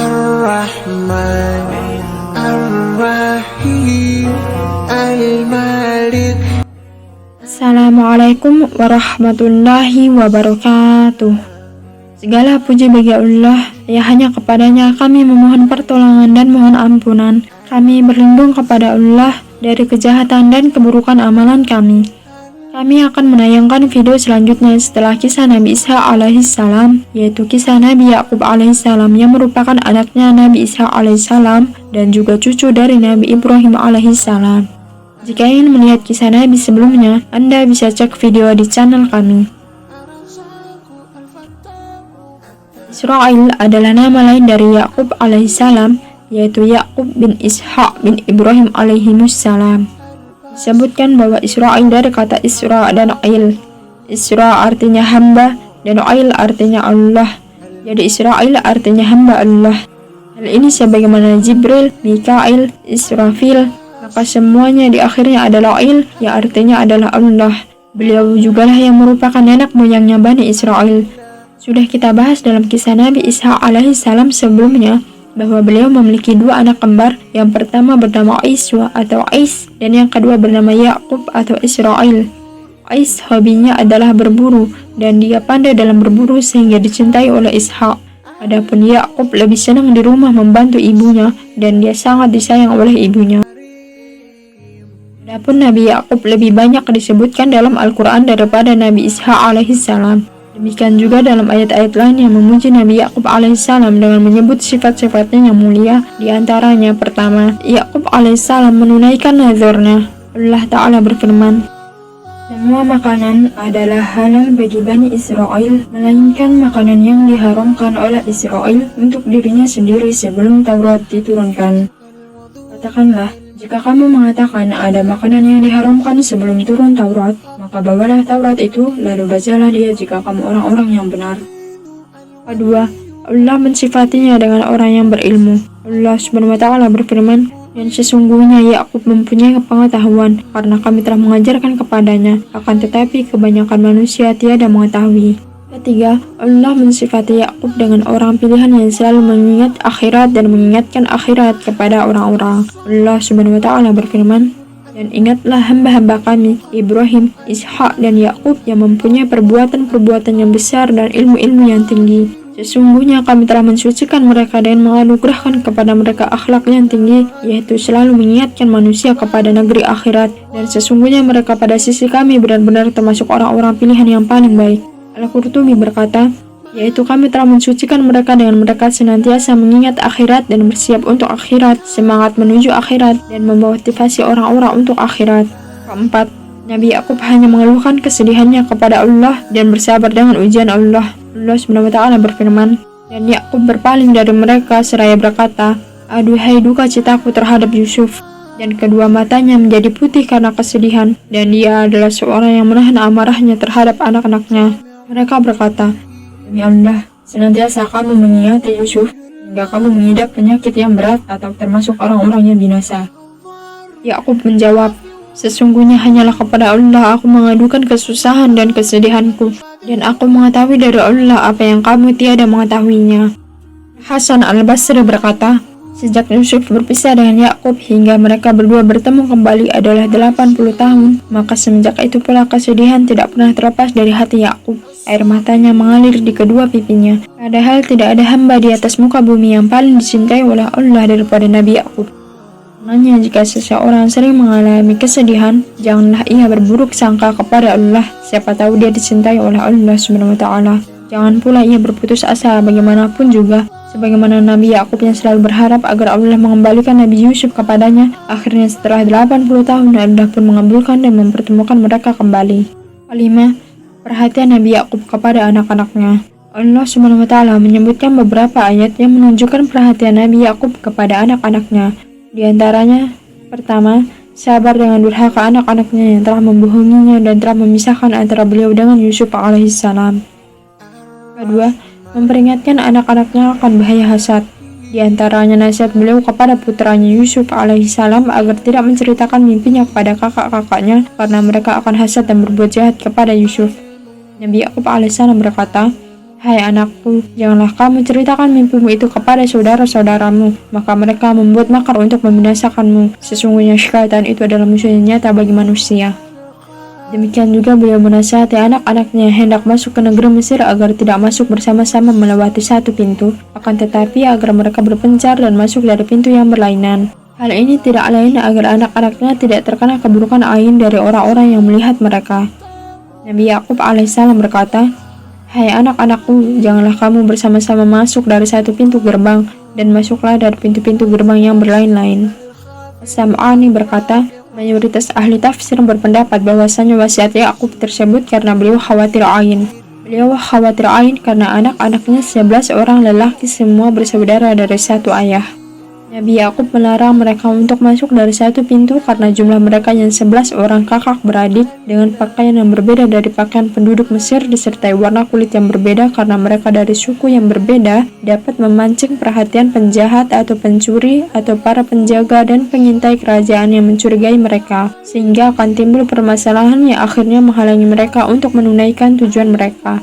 Ar-Rahman Ar-Rahim Al-Malik. Assalamualaikum warahmatullahi wabarakatuh. Segala puji bagi Allah, ya hanya kepadanya kami memohon pertolongan dan mohon ampunan. Kami berlindung kepada Allah dari kejahatan dan keburukan amalan kami. Kami akan menayangkan video selanjutnya setelah kisah Nabi Ishaq alaihissalam, yaitu kisah Nabi Yakub alaihissalam yang merupakan anaknya Nabi Ishaq alaihissalam dan juga cucu dari Nabi Ibrahim alaihissalam. Jika ingin melihat kisah Nabi sebelumnya, Anda bisa cek video di channel kami. Israil adalah nama lain dari Yakub alaihissalam, yaitu Yakub bin Ishaq bin Ibrahim alaihimussalam. Disebutkan bahwa Israil dari kata Isra dan Il. Isra artinya hamba dan Il artinya Allah. Jadi Israil artinya hamba Allah. Hal ini sebagaimana Jibril, Mikail, Israfil, maka semuanya di akhirnya adalah Il, yang artinya adalah Allah. Beliau jugalah yang merupakan nenek moyangnya Bani Israil. Sudah kita bahas dalam kisah Nabi Ishaq alaihissalam sebelumnya, bahwa beliau memiliki dua anak kembar, yang pertama bernama Iswa atau Ais, dan yang kedua bernama Yakub atau Israil. Ais hobinya adalah berburu, dan dia pandai dalam berburu sehingga dicintai oleh Ishaq. Adapun Yakub lebih senang di rumah membantu ibunya, dan dia sangat disayang oleh ibunya. Adapun Nabi Yakub lebih banyak disebutkan dalam Al-Quran daripada Nabi Ishaq alaihissalam. Demikian juga dalam ayat-ayat lain yang memuji Nabi Yakub alaihissalam dengan menyebut sifat-sifatnya yang mulia. Di antaranya pertama, Yakub alaihissalam menunaikan nazarnya. Allah Ta'ala berfirman, semua makanan adalah halal bagi Bani Israel, melainkan makanan yang diharamkan oleh Israel untuk dirinya sendiri sebelum Taurat diturunkan. Katakanlah, jika kamu mengatakan ada makanan yang diharamkan sebelum turun Taurat, maka bawalah Taurat itu, lalu bacalah dia jika kamu orang-orang yang benar. Kedua, Allah mensifatinya dengan orang yang berilmu. Allah Subhanahu wa Ta'ala berfirman, dan sesungguhnya Yakub mempunyai pengetahuan, karena kami telah mengajarkan kepadanya, akan tetapi kebanyakan manusia tiada mengetahui. Ketiga, Allah mensifati Yakub dengan orang pilihan yang selalu mengingat akhirat dan mengingatkan akhirat kepada orang-orang. Allah Subhanahu wa Ta'ala berfirman, dan ingatlah hamba-hamba kami, Ibrahim, Ishaq dan Yakub yang mempunyai perbuatan-perbuatan yang besar dan ilmu-ilmu yang tinggi. Sesungguhnya kami telah mensucikan mereka dan menganugerahkan kepada mereka akhlak yang tinggi, yaitu selalu mengingatkan manusia kepada negeri akhirat. Dan sesungguhnya mereka pada sisi kami benar-benar termasuk orang-orang pilihan yang paling baik. Al-Qurtubi berkata, yaitu kami telah mensucikan mereka dengan mereka senantiasa mengingat akhirat dan bersiap untuk akhirat, semangat menuju akhirat, dan memotivasi orang-orang untuk akhirat. Keempat, Nabi Yakub hanya mengeluhkan kesedihannya kepada Allah dan bersabar dengan ujian Allah. Allah Subhanahu wa Ta'ala berfirman, dan Yakub berpaling dari mereka seraya berkata, aduhai duka citaku terhadap Yusuf. Dan kedua matanya menjadi putih karena kesedihan, dan dia adalah seorang yang menahan amarahnya terhadap anak-anaknya. Mereka berkata, demi Allah, senantiasa kamu mengingati Yusuf, hingga kamu mengidap penyakit yang berat atau termasuk orang-orang yang binasa. Yakub menjawab, sesungguhnya hanyalah kepada Allah aku mengadukan kesusahan dan kesedihanku, dan aku mengetahui dari Allah apa yang kamu tiada mengetahuinya. Hasan al-Basri berkata, sejak Yusuf berpisah dengan Yakub hingga mereka berdua bertemu kembali adalah 80 tahun, maka semenjak itu pula kesedihan tidak pernah terlepas dari hati Yakub. Air matanya mengalir di kedua pipinya. Padahal tidak ada hamba di atas muka bumi yang paling dicintai oleh Allah daripada Nabi Yakub. Maknanya jika seseorang sering mengalami kesedihan, janganlah ia berburuk sangka kepada Allah. Siapa tahu dia dicintai oleh Allah Subhanahu wa Ta'ala. Jangan pula ia berputus asa bagaimanapun juga. Sebagaimana Nabi Yakub yang selalu berharap agar Allah mengembalikan Nabi Yusuf kepadanya, akhirnya setelah 80 tahun Allah pun mengabulkan dan mempertemukan mereka kembali. Kelima, perhatian Nabi Yakub kepada anak-anaknya. Allah Subhanahu wa Ta'ala menyebutkan beberapa ayat yang menunjukkan perhatian Nabi Yakub kepada anak-anaknya. Di antaranya, pertama, sabar dengan durhaka anak-anaknya yang telah membohonginya dan telah memisahkan antara beliau dengan Yusuf alaihissalam. Kedua, memperingatkan anak-anaknya akan bahaya hasad. Di antaranya nasihat beliau kepada putranya Yusuf alaihissalam agar tidak menceritakan mimpinya kepada kakak-kakaknya karena mereka akan hasad dan berbuat jahat kepada Yusuf. Nabi Yakub alaihissalam berkata, Hai anakku, janganlah kamu ceritakan mimpimu itu kepada saudara-saudaramu, maka mereka membuat makar untuk membinasakanmu. Sesungguhnya syaitan itu adalah musuh yang nyata bagi manusia. Demikian juga beliau menasihati anak-anaknya hendak masuk ke negeri Mesir agar tidak masuk bersama-sama melewati satu pintu, akan tetapi agar mereka berpencar dan masuk dari pintu yang berlainan. Hal ini tidak lain agar anak-anaknya tidak terkena keburukan ain dari orang-orang yang melihat mereka. Nabi Yakub alaihissalam berkata, "Hai anak-anakku, janganlah kamu bersama-sama masuk dari satu pintu gerbang, dan masuklah dari pintu-pintu gerbang yang berlain-lain." As-Sam'ani berkata, mayoritas ahli tafsir berpendapat bahwasanya wasiat Yakub tersebut karena beliau khawatir ain. Beliau khawatir ain karena anak-anaknya 11 orang lelaki semua bersaudara dari satu ayah. Nabi Yakub melarang mereka untuk masuk dari satu pintu karena jumlah mereka yang 11 orang kakak beradik dengan pakaian yang berbeda dari pakaian penduduk Mesir disertai warna kulit yang berbeda karena mereka dari suku yang berbeda dapat memancing perhatian penjahat atau pencuri atau para penjaga dan pengintai kerajaan yang mencurigai mereka, sehingga akan timbul permasalahan yang akhirnya menghalangi mereka untuk menunaikan tujuan mereka.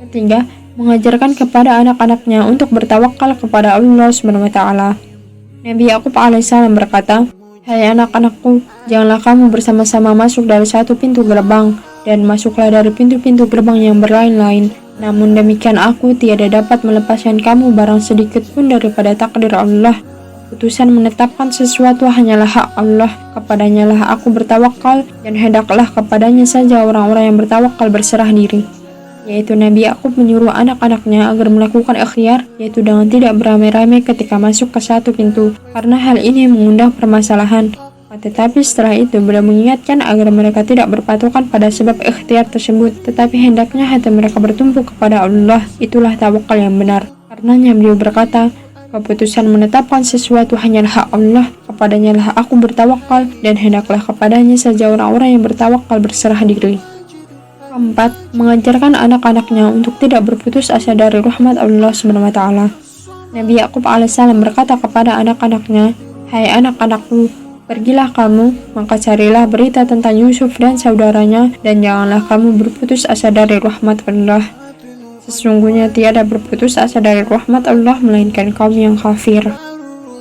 Ketiga, mengajarkan kepada anak-anaknya untuk bertawakal kepada Allah SWT. Nabi Yakub alaihissalam berkata, "Hai anak-anakku, janganlah kamu bersama-sama masuk dari satu pintu gerbang, dan masuklah dari pintu-pintu gerbang yang berlain-lain. Namun demikian aku tiada dapat melepaskan kamu barang sedikit pun daripada takdir Allah. Putusan menetapkan sesuatu hanyalah hak Allah, kepadanya lah aku bertawakal, dan hendaklah kepadanya saja orang-orang yang bertawakal berserah diri." Yaitu Nabi Yakub menyuruh anak-anaknya agar melakukan ikhtiar, yaitu dengan tidak beramai-ramai ketika masuk ke satu pintu, karena hal ini mengundang permasalahan. Tetapi setelah itu beliau mengingatkan agar mereka tidak berpatokan pada sebab ikhtiar tersebut, tetapi hendaknya hati mereka bertumpu kepada Allah. Itulah tawakal yang benar. Karenanya beliau berkata, "Keputusan menetapkan sesuatu hanyalah hak Allah, kepadanya lah aku bertawakal, dan hendaklah kepadanya saja orang-orang yang bertawakal berserah diri." Keempat, mengajarkan anak-anaknya untuk tidak berputus asa dari rahmat Allah SWT. Nabi Yakub alaihissalam berkata kepada anak-anaknya, "Hai anak-anakku, pergilah kamu, maka carilah berita tentang Yusuf dan saudaranya, dan janganlah kamu berputus asa dari rahmat Allah. Sesungguhnya tiada berputus asa dari rahmat Allah melainkan kaum yang kafir."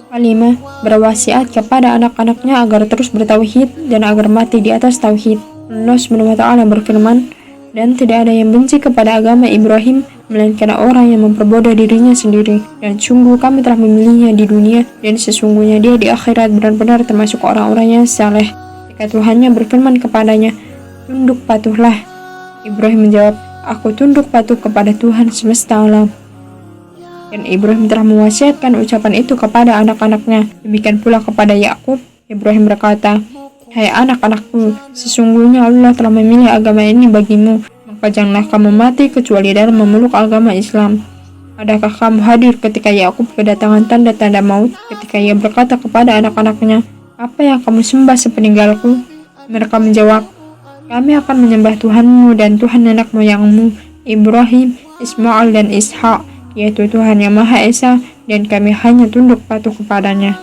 Kelima, berwasiat kepada anak-anaknya agar terus bertauhid dan agar mati di atas tauhid. Allah SWT berfirman, "Dan tidak ada yang benci kepada agama Ibrahim melainkan orang yang memperbodoh dirinya sendiri, dan sungguh kami telah memilihnya di dunia, dan sesungguhnya dia di akhirat benar-benar termasuk orang-orang yang saleh." Jika Tuhannya berfirman kepadanya, "Tunduk patuhlah," Ibrahim menjawab, "Aku tunduk patuh kepada Tuhan semesta alam." Dan Ibrahim telah mewasiatkan ucapan itu kepada anak-anaknya. Demikian pula kepada Yakub, Ibrahim berkata, "Hai anak-anakku, sesungguhnya Allah telah memilih agama ini bagimu, maka janganlah kamu mati kecuali dalam memeluk agama Islam." Adakah kamu hadir ketika Yakub kedatangan tanda-tanda maut, ketika ia berkata kepada anak-anaknya, "Apa yang kamu sembah sepeninggalku?" Mereka menjawab, "Kami akan menyembah Tuhanmu dan Tuhan nenek moyangmu, Ibrahim, Ismail dan Ishak, yaitu Tuhan yang Maha Esa, dan kami hanya tunduk patuh kepadanya."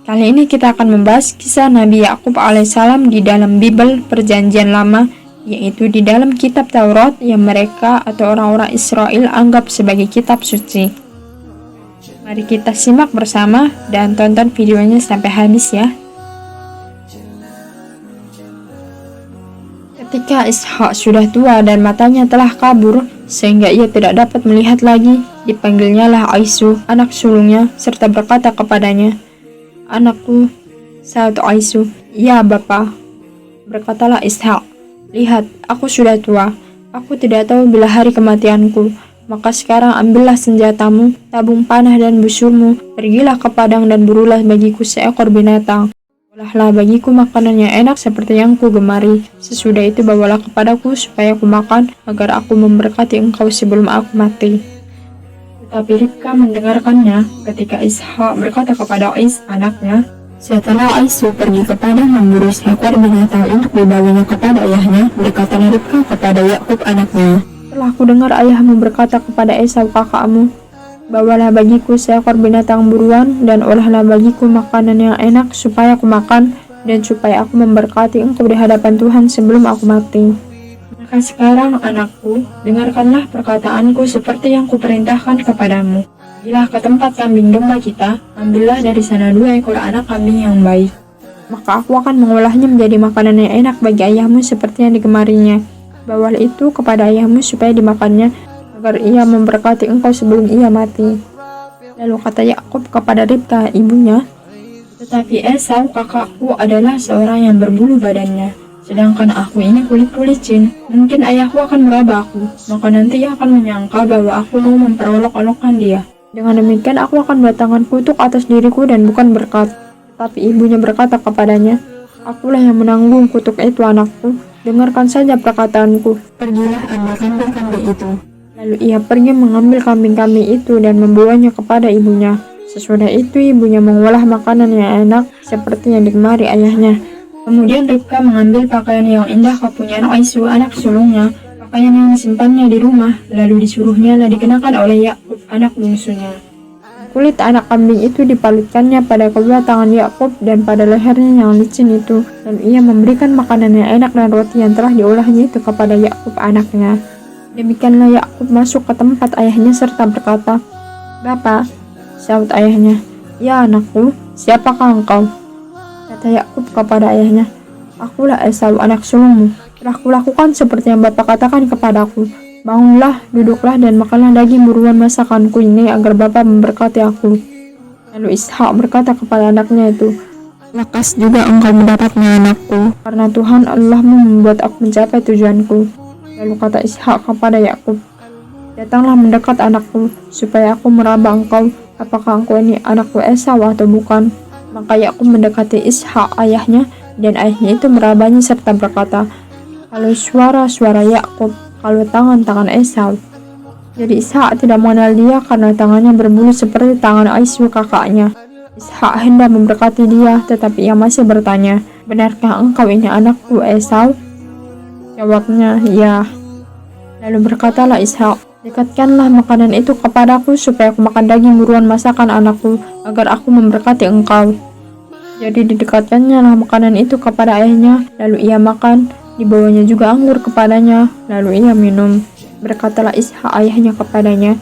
Kali ini kita akan membahas kisah Nabi Yakub alaihissalam di dalam Bible Perjanjian Lama, yaitu di dalam kitab Taurat yang mereka atau orang-orang Israel anggap sebagai kitab suci. Mari kita simak bersama dan tonton videonya sampai habis ya. Ketika Ishak sudah tua dan matanya telah kabur sehingga ia tidak dapat melihat lagi, dipanggilnyalah Aisu, anak sulungnya, serta berkata kepadanya, "Anakku," saat Aisu, "Ya Bapa." Berkatalah Ishak, "Lihat, aku sudah tua. Aku tidak tahu bila hari kematianku. Maka sekarang ambillah senjatamu, tabung panah dan busurmu, pergilah ke padang dan burulah bagiku seekor binatang. Olahlah bagiku makanan yang enak seperti yang ku gemari. Sesudah itu bawalah kepadaku supaya aku makan, agar aku memberkati engkau sebelum aku mati." Tetapi Ribka mendengarkannya ketika Ishak berkata kepada Ais anaknya, "Setelah Aisu pergi ke padang memburu seekor binatang untuk dibawanya kepada ayahnya, berkatalah Ribka kepada Yakub anaknya, 'Telah ku dengar ayahmu berkata kepada Esau kakakmu, bawalah bagiku seekor binatang buruan dan olahlah bagiku makanan yang enak supaya aku makan dan supaya aku memberkati engkau di hadapan Tuhan sebelum aku mati.' Maka sekarang anakku, dengarkanlah perkataanku seperti yang kuperintahkan kepadamu. Pergilah ke tempat kambing domba kita, ambillah dari sana 2 ekor anak kambing yang baik. Maka aku akan mengolahnya menjadi makanan yang enak bagi ayahmu seperti yang digemarinya. Bawalah itu kepada ayahmu supaya dimakannya, agar ia memberkati engkau sebelum ia mati. Lalu kata Yakub kepada Ribka ibunya, tetapi Esau kakakku adalah seorang yang berbulu badannya, sedangkan aku ini kulit licin. Mungkin ayahku akan meraba aku, maka nanti ia akan menyangka bahwa aku mau memperolok-olokkan dia. Dengan demikian aku akan mendatangkan kutuk atas diriku dan bukan berkat. Tapi ibunya berkata kepadanya, akulah yang menanggung kutuk itu anakku, dengarkan saja perkataanku. Pergilah ambil kambing-kambing itu. Lalu ia pergi mengambil kambing-kambing itu dan membawanya kepada ibunya. Sesudah itu ibunya mengolah makanan yang enak seperti yang digemari ayahnya. Kemudian Ribka mengambil pakaian yang indah kepunyaan Aisu anak sulungnya, pakaian yang disimpannya di rumah, lalu disuruhnya dikenakan oleh Yakub anak bungsunya. Kulit anak kambing itu dipalitkannya pada kedua tangan Yakub dan pada lehernya yang licin itu. Lalu ia memberikan makanan yang enak dan roti yang telah diolahnya itu kepada Yakub anaknya. Demikianlah Yakub masuk ke tempat ayahnya serta berkata, Bapa, sahut ayahnya, ya anakku, siapakah engkau? Kata Yakub kepada ayahnya, akulah Esau anak sulungmu. Telah kulakukan seperti yang Bapa katakan kepadaku. Bangunlah, duduklah dan makanlah daging buruan masakanku ini agar Bapa memberkati aku. Lalu Ishak berkata kepada anaknya itu, lekas juga engkau mendapatnya anakku, karena Tuhan Allahmu membuat aku mencapai tujuanku. Lalu kata Ishak kepada Yakub, datanglah mendekat anakku, supaya aku meraba engkau, apakah engkau ini anakku Esau atau bukan. Maka Yakub mendekati Ishak ayahnya, dan ayahnya itu merabanya serta berkata, kalau suara Yakub, kalau tangan-tangan Esau. Jadi Ishak tidak mengenal dia karena tangannya berbulu seperti tangan Aisu kakaknya. Ishak hendak memberkati dia, tetapi ia masih bertanya, benarkah engkau ini anakku Esau? Jawabnya, ya. Lalu berkatalah Ishak, dekatkanlah makanan itu kepadaku supaya aku makan daging buruan masakan anakku, agar aku memberkati engkau. Jadi didekatkannya makanan itu kepada ayahnya, lalu ia makan. Dibawanya juga anggur kepadanya, lalu ia minum. Berkatalah Ishak ayahnya kepadanya,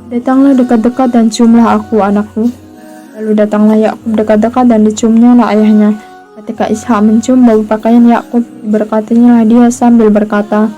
datanglah dekat-dekat dan ciumlah aku anakku. Lalu datanglah Yakub dekat-dekat dan diciumnya ayahnya. Ketika Ishak mencium bau pakaian Yakub, diberkatinya dia sambil berkata,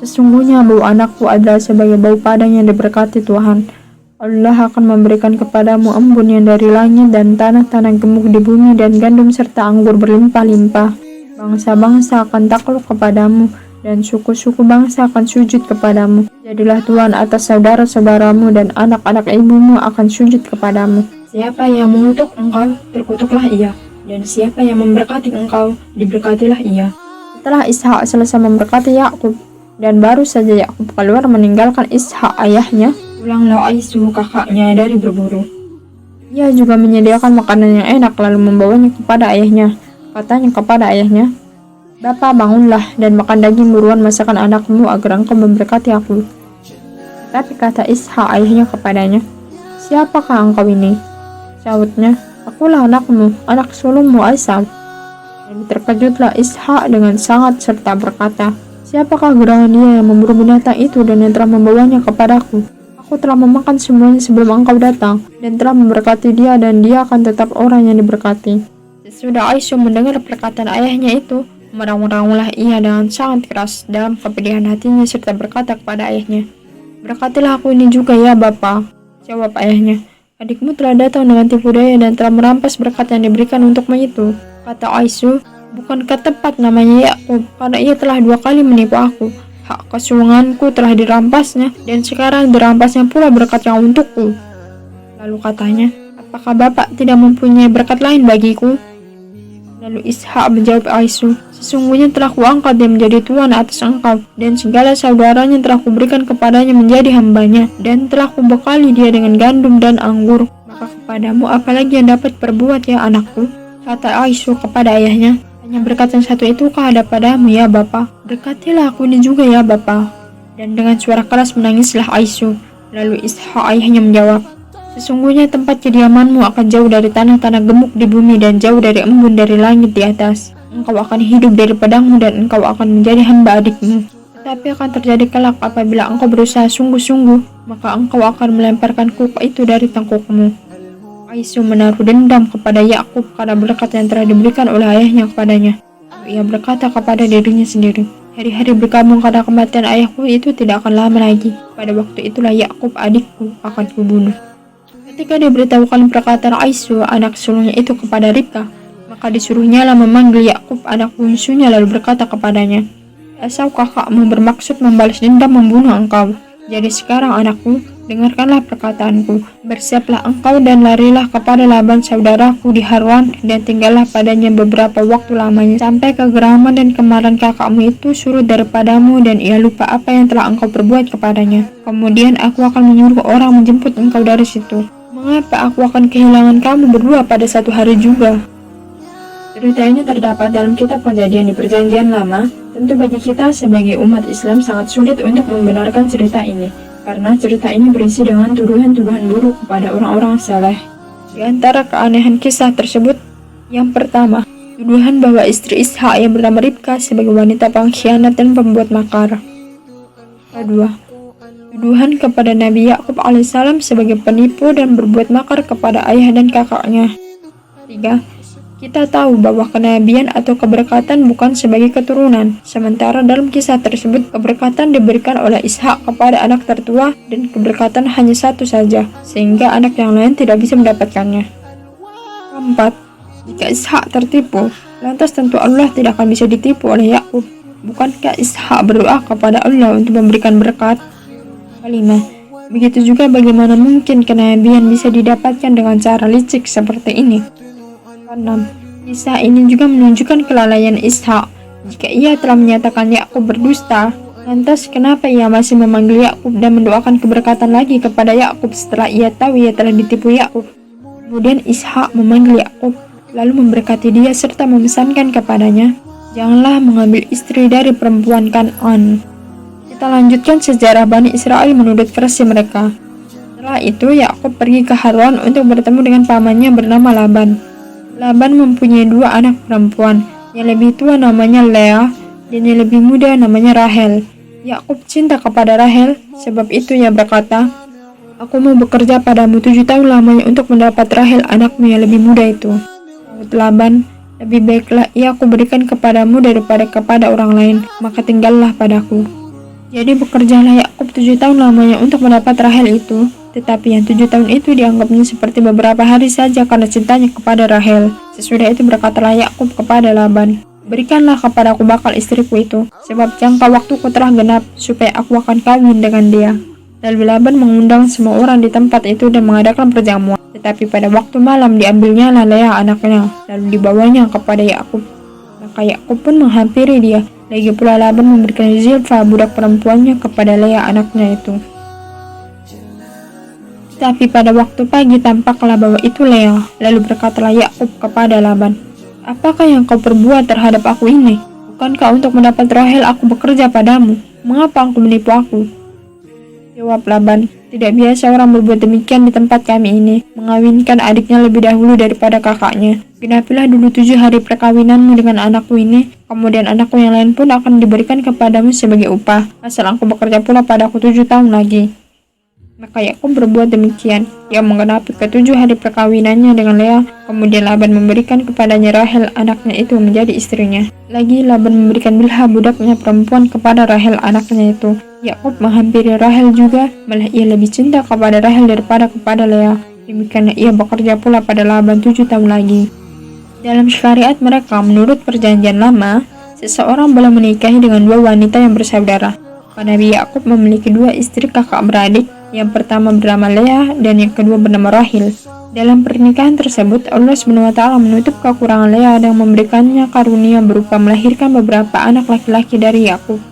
sesungguhnya bau anakku adalah sebagai bau padang yang diberkati Tuhan. Allah akan memberikan kepadamu embun yang dari langit dan tanah-tanah gemuk di bumi dan gandum serta anggur berlimpah-limpah. Bangsa-bangsa akan takluk kepadamu, dan suku-suku bangsa akan sujud kepadamu. Jadilah Tuhan atas saudara-saudaramu, dan anak-anak ibumu akan sujud kepadamu. Siapa yang mengutuk engkau, terkutuklah ia, dan siapa yang memberkati engkau, diberkatilah ia. Setelah Ishak selesai memberkati Yakub, dan baru saja Yakub keluar meninggalkan Ishak ayahnya, pulanglah Aisu kakaknya dari berburu. Ia juga menyediakan makanan yang enak lalu membawanya kepada ayahnya. Katanya kepada ayahnya, Bapa bangunlah dan makan daging buruan masakan anakmu agar engkau memberkati aku. Tapi kata Ishak ayahnya kepadanya, siapakah engkau ini? Sahutnya, akulah anakmu, anak sulungmu Esau. Dan terkejutlah Ishak dengan sangat serta berkata, siapakah gerangan dia yang memburu binatang itu dan yang telah membawanya kepadaku? Aku telah memakan semuanya sebelum engkau datang, dan telah memberkati dia, dan dia akan tetap orang yang diberkati. Sesudah Aisu mendengar perkataan ayahnya itu, merang-ranglah ia dengan sangat keras dalam kepedihan hatinya serta berkata kepada ayahnya, berkatilah aku ini juga ya Bapa. Jawab ayahnya, adikmu telah datang dengan tipu daya dan telah merampas berkat yang diberikan untukmu itu. Kata Aisu, bukankah tepat namanya Yakub, karena ia telah 2 kali menipu aku. Hak kesulunganku telah dirampasnya, dan sekarang dirampasnya pula berkat yang untukku. Lalu katanya, apakah Bapak tidak mempunyai berkat lain bagiku? Lalu Ishak menjawab Aisu, sesungguhnya telah kuangkat dia menjadi tuan atas engkau, dan segala saudaranya telah kuberikan kepadanya menjadi hambanya, dan telah kubekali dia dengan gandum dan anggur. Maka kepadamu apalagi yang dapat perbuat ya anakku? Kata Aisu kepada ayahnya, hanya berkat yang satu itukah ada padamu ya Bapa? Berkatilah aku ini juga ya Bapa. Dan dengan suara keras menangislah Aisu. Lalu Ishak ayahnya menjawab, sesungguhnya tempat kediamanmu akan jauh dari tanah-tanah gemuk di bumi dan jauh dari embun dari langit di atas. Engkau akan hidup dari pedangmu dan engkau akan menjadi hamba adikmu. Tapi akan terjadi kelak apabila engkau berusaha sungguh-sungguh, maka engkau akan melemparkan kukuk itu dari tengkukmu. Aisyah menaruh dendam kepada Yakub karena berkat yang telah diberikan oleh ayahnya kepadanya. Ia berkata kepada dirinya sendiri, hari-hari berkabung karena kematian ayahku itu tidak akan lama lagi. Pada waktu itulah Yakub adikku akan kubunuh. Ketika diberitahukan perkataan Aisyah anak sulungnya itu kepada Ribkah, maka disuruhnya lah memanggil Yakub anak bungsunya lalu berkata kepadanya, Esau kakakmu bermaksud membalas dendam membunuh engkau. Jadi sekarang anakku, dengarkanlah perkataanku. Bersiaplah engkau dan larilah kepada Laban saudaraku di Harwan dan tinggallah padanya beberapa waktu lamanya sampai kegeraman dan kemarahan kakakmu itu surut daripadamu dan ia lupa apa yang telah engkau perbuat kepadanya. Kemudian aku akan menyuruh orang menjemput engkau dari situ. Mengapa aku akan kehilangan kamu berdua pada satu hari juga? Cerita ini terdapat dalam kitab Kejadian di Perjanjian Lama. Tentu bagi kita sebagai umat Islam sangat sulit untuk membenarkan cerita ini, karena cerita ini berisi dengan tuduhan-tuduhan buruk kepada orang-orang saleh. Di antara keanehan kisah tersebut, yang pertama, tuduhan bahwa istri Ishak yang bernama Ribkah sebagai wanita pengkhianat dan pembuat makar. Kedua, tuduhan kepada Nabi Yakub alaihissalam sebagai penipu dan berbuat makar kepada ayah dan kakaknya. Tiga, kita tahu bahwa kenabian atau keberkatan bukan sebagai keturunan, sementara dalam kisah tersebut keberkatan diberikan oleh Ishak kepada anak tertua dan keberkatan hanya satu saja, sehingga anak yang lain tidak bisa mendapatkannya. Keempat, jika Ishak tertipu, lantas tentu Allah tidak akan bisa ditipu oleh Yakub. Bukankah Ishak berdoa kepada Allah untuk memberikan berkat? Kelima, begitu juga bagaimana mungkin kenabian bisa didapatkan dengan cara licik seperti ini? 6. Kisah ini juga menunjukkan kelalaian Ishak. Jika ia telah menyatakan Yakub berdusta, lantas kenapa ia masih memanggil Yakub dan mendoakan keberkatan lagi kepada Yakub setelah ia tahu ia telah ditipu Yakub? Kemudian Ishak memanggil Yakub, lalu memberkati dia serta memesankan kepadanya, janganlah mengambil istri dari perempuan Kan'an. Kita lanjutkan sejarah Bani Israel menurut versi mereka. Setelah itu Yakub pergi ke Harwan untuk bertemu dengan pamannya bernama Laban. Laban mempunyai dua anak perempuan, yang lebih tua namanya Lea dan yang lebih muda namanya Rahel. Yakub cinta kepada Rahel, sebab itu ia berkata, aku mau bekerja padamu 7 tahun lamanya untuk mendapat Rahel anakmu yang lebih muda itu. Sahut Laban, lebih baiklah ia aku berikan kepadamu daripada kepada orang lain, maka tinggallah padaku. Jadi bekerjalah Yakub 7 tahun lamanya untuk mendapat Rahel itu. Tetapi yang 7 tahun itu dianggapnya seperti beberapa hari saja karena cintanya kepada Rahel. Sesudah itu berkatalah Yakub kepada Laban, berikanlah kepadaku bakal istriku itu, sebab jangka waktuku telah genap, supaya aku akan kawin dengan dia. Lalu Laban mengundang semua orang di tempat itu dan mengadakan perjamuan. Tetapi pada waktu malam diambilnya Lea anaknya, lalu dibawanya kepada Yakub. Maka Yakub pun menghampiri dia. Lagi pula Laban memberikan Zilfa budak perempuannya kepada Lea anaknya itu. Tapi pada waktu pagi tampaklah bahwa itu Lea. Lalu berkatalah Yakub kepada Laban, apakah yang kau perbuat terhadap aku ini? Bukankah untuk mendapat Rahel aku bekerja padamu? Mengapa engkau menipu aku? Jawab Laban, tidak biasa orang berbuat demikian di tempat kami ini, mengawinkan adiknya lebih dahulu daripada kakaknya. Genapilah dulu 7 hari perkawinanmu dengan anakku ini, kemudian anakku yang lain pun akan diberikan kepadamu sebagai upah, asal engkau bekerja pula padaku 7 tahun lagi. Maka Yakub berbuat demikian. Ia menggenapi ke-7 hari perkawinannya dengan Lea. Kemudian Laban memberikan kepadanya Rahel anaknya itu menjadi istrinya. Lagi Laban memberikan Bilha budaknya perempuan kepada Rahel anaknya itu. Yakub menghampiri Rahel juga, malah ia lebih cinta kepada Rahel daripada kepada Lea. Demikianlah ia bekerja pula pada Laban 7 tahun lagi. Dalam syariat mereka, menurut perjanjian lama, seseorang boleh menikahi dengan 2 wanita yang bersaudara. Nabi Yakub memiliki 2 istri kakak beradik. Yang pertama bernama Lea dan yang kedua bernama Rahel. Dalam pernikahan tersebut, Allah SWT menutup kekurangan Lea dan memberikannya karunia berupa melahirkan beberapa anak laki-laki dari Yakub.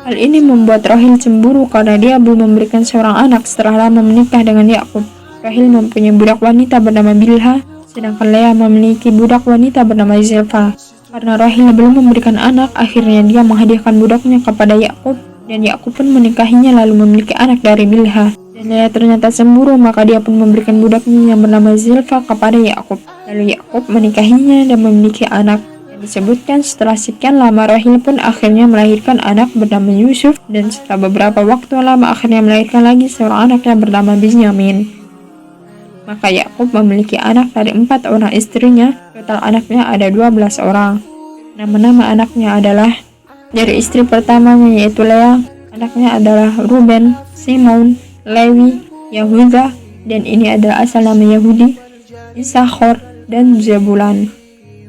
Hal ini membuat Rahel cemburu karena dia belum memberikan seorang anak setelah lama menikah dengan Yakub. Rahel mempunyai budak wanita bernama Bilha, sedangkan Lea memiliki budak wanita bernama Zilfa. Karena Rahel belum memberikan anak, akhirnya dia menghadiahkan budaknya kepada Yakub. Dan Yakub pun menikahinya lalu memiliki anak dari Bilha. Dan Lea ternyata cemburu, maka dia pun memberikan budaknya yang bernama Zilfa kepada Yakub. Lalu Yakub menikahinya dan memiliki anak. Dan disebutkan setelah sekian lama Rahil pun akhirnya melahirkan anak bernama Yusuf, dan setelah beberapa waktu lama akhirnya melahirkan lagi seorang anak yang bernama Binyamin. Maka Yakub memiliki anak dari 4 orang istrinya, total anaknya ada 12 orang. Nama-nama anaknya adalah, dari istri pertamanya yaitu Lea, anaknya adalah Ruben, Simon, Lewi, Yahuda, dan ini adalah asal nama Yahudi, Isakhor, dan Zebulun.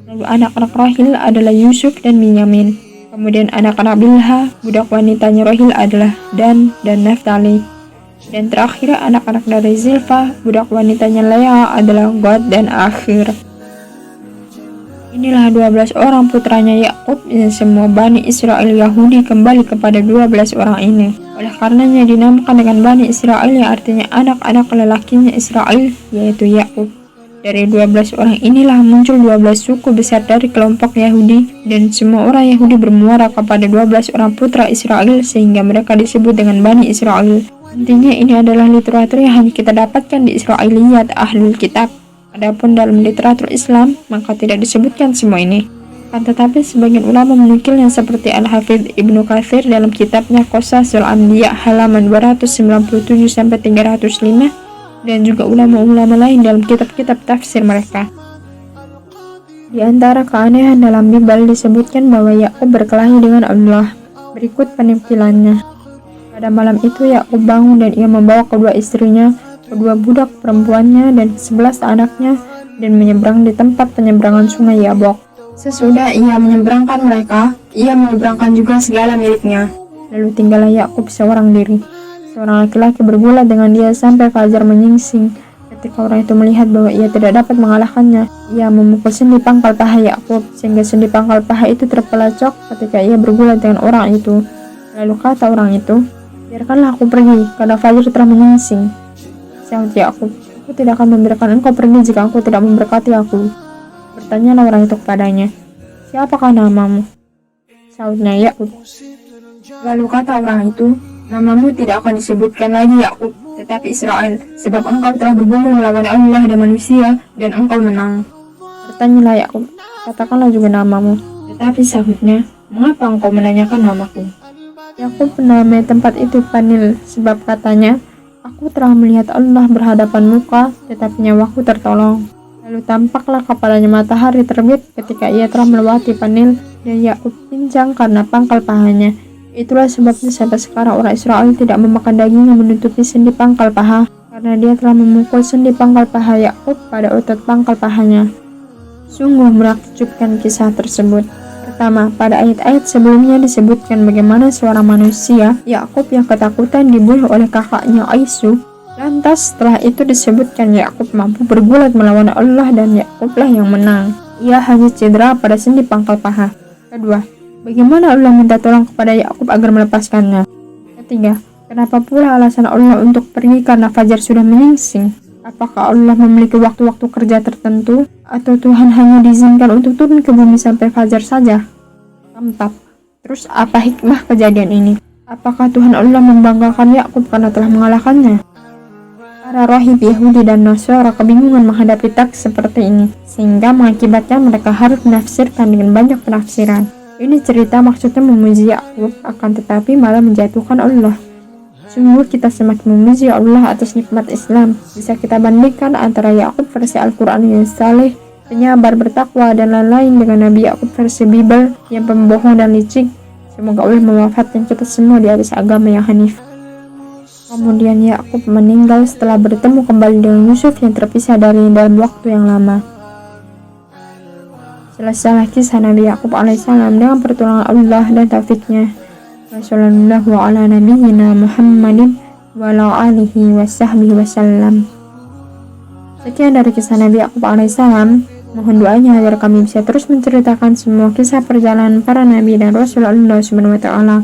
Lalu anak-anak Rahil adalah Yusuf dan Binyamin. Kemudian anak-anak Bilha, budak wanitanya Rahil adalah Dan dan Naftali. Dan terakhir anak-anak dari Zilpha, budak wanitanya Lea adalah Gad dan Akhir. Inilah 12 orang putranya Yakub, yang semua Bani Israel Yahudi kembali kepada 12 orang ini. Oleh karenanya dinamakan dengan Bani Israel, yang artinya anak-anak lelakinya Israel, yaitu Yakub. Dari 12 orang inilah muncul 12 suku besar dari kelompok Yahudi, dan semua orang Yahudi bermuara kepada 12 orang putra Israel sehingga mereka disebut dengan Bani Israel. Intinya ini adalah literatur yang hanya kita dapatkan di Israiliyat Ahlul Kitab. Adapun dalam literatur Islam, maka tidak disebutkan semua ini. Akan tetapi sebagian ulama menukilnya seperti Al-Hafidz Ibnu Katsir dalam kitabnya Qasasul Anbiya halaman 297-305, dan juga ulama-ulama lain dalam kitab-kitab tafsir mereka. Di antara keanehan dalam Bible disebutkan bahwa Yakub berkelahi dengan Allah. Berikut penukilannya. Pada malam itu Yakub bangun dan ia membawa kedua istrinya, kedua budak perempuannya, dan 11 anaknya, dan menyeberang di tempat penyeberangan sungai Yabok. Sesudah ia menyeberangkan mereka, ia menyeberangkan juga segala miliknya. Lalu tinggallah Yakub seorang diri. Seorang laki-laki bergulat dengan dia sampai fajar menyingsing. Ketika orang itu melihat bahwa ia tidak dapat mengalahkannya, ia memukul sendi pangkal paha Yakub, sehingga sendi pangkal paha itu terpelacok ketika ia bergulat dengan orang itu. Lalu kata orang itu, "Biarkanlah aku pergi, karena fajar telah menyingsing." Sahut Yakub, "Aku tidak akan membiarkan engkau pergi jika engkau tidak memberkati aku." Bertanyalah orang itu kepadanya, "Siapakah namamu?" Sahutnya Yakub. Lalu kata orang itu, "Namamu tidak akan disebutkan lagi Yakub, tetapi Israel, sebab engkau telah bergumul melawan Allah dan manusia, dan engkau menang." Bertanyalah Yakub, "Katakanlah juga namamu." Tetapi sahutnya, "Mengapa engkau menanyakan namaku?" Yakub menamai tempat itu Panil, sebab katanya, "Aku telah melihat Allah berhadapan muka, tetapi nyawaku tertolong." Lalu tampaklah kepadanya matahari terbit ketika ia telah melewati Panil, dan Yakub pincang karena pangkal pahanya. Itulah sebabnya sampai sekarang orang Israel tidak memakan daging yang menutupi sendi pangkal paha, karena dia telah memukul sendi pangkal paha Yakub pada otot pangkal pahanya. Sungguh menakjubkan kisah tersebut. Pertama, pada ayat-ayat sebelumnya disebutkan bagaimana seorang manusia, Yakub, yang ketakutan dibunuh oleh kakaknya Aisu. Lantas setelah itu disebutkan Yakub mampu bergulat melawan Allah, dan Yakublah yang menang. Ia hanya cedera pada sendi pangkal paha. Kedua, bagaimana Allah minta tolong kepada Yakub agar melepaskannya. Ketiga, kenapa pula alasan Allah untuk pergi karena fajar sudah menyingsing? Apakah Allah memiliki waktu-waktu kerja tertentu, atau Tuhan hanya diizinkan untuk turun ke bumi sampai fajar saja? Keempat, terus apa hikmah kejadian ini? Apakah Tuhan Allah membanggakan Yakub karena telah mengalahkannya? Para rahib Yahudi dan Nasara kebingungan menghadapi teks seperti ini, sehingga mengakibatkan mereka harus menafsirkan dengan banyak penafsiran. Ini cerita maksudnya memuji Yakub, akan tetapi malah menjatuhkan Allah. Sungguh kita semakin memuji Allah atas nikmat Islam. Bisa kita bandingkan antara Yakub versi Al-Quran yang saleh, penyabar, bertakwa, dan lain-lain dengan Nabi Yakub versi Bible yang pembohong dan licik. Semoga Allah mewafatkan kita semua di atas agama yang hanif. Kemudian Yakub meninggal setelah bertemu kembali dengan Yusuf yang terpisah dari dalam waktu yang lama. Selesailah kisah Nabi Yakub alaihissalam dengan pertolongan Allah dan taufiknya. Wassallallahu ala nabiyyina Muhammadin wa ala alihi wa sahbihi wasallam. Sekian dari kisah Nabi Yakub alaihissalam. Mohon doanya agar kami bisa terus menceritakan semua kisah perjalanan para nabi dan rasul Allah subhanahu wa ta'ala.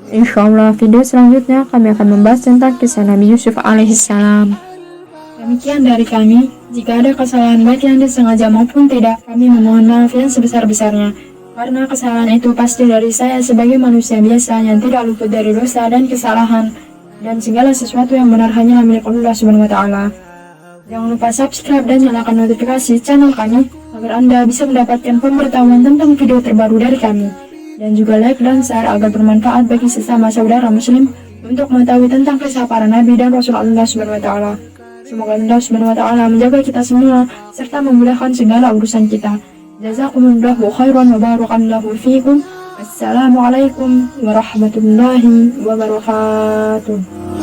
Insyaallah video selanjutnya kami akan membahas tentang kisah Nabi Yusuf alaihissalam. Demikian dari kami. Jika ada kesalahan baik yang disengaja maupun tidak, kami memohon maaf yang sebesar-besarnya. Karena kesalahan itu pasti dari saya sebagai manusia biasa yang tidak luput dari dosa dan kesalahan, dan segala sesuatu yang benar hanyalah milik Allah subhanahu wa ta'ala. Jangan lupa subscribe dan nyalakan notifikasi channel kami agar Anda bisa mendapatkan pemberitahuan tentang video terbaru dari kami. Dan juga like dan share agar bermanfaat bagi sesama saudara muslim untuk mengetahui tentang kisah para nabi dan rasul Allah Subhanahu wa taala. Semoga Allah Subhanahu wa taala menjaga kita semua serta memudahkan segala urusan kita. Jazakumullahu khairan wa barakallahu fiikum. Wassalamualaikum warahmatullahi wabarakatuh.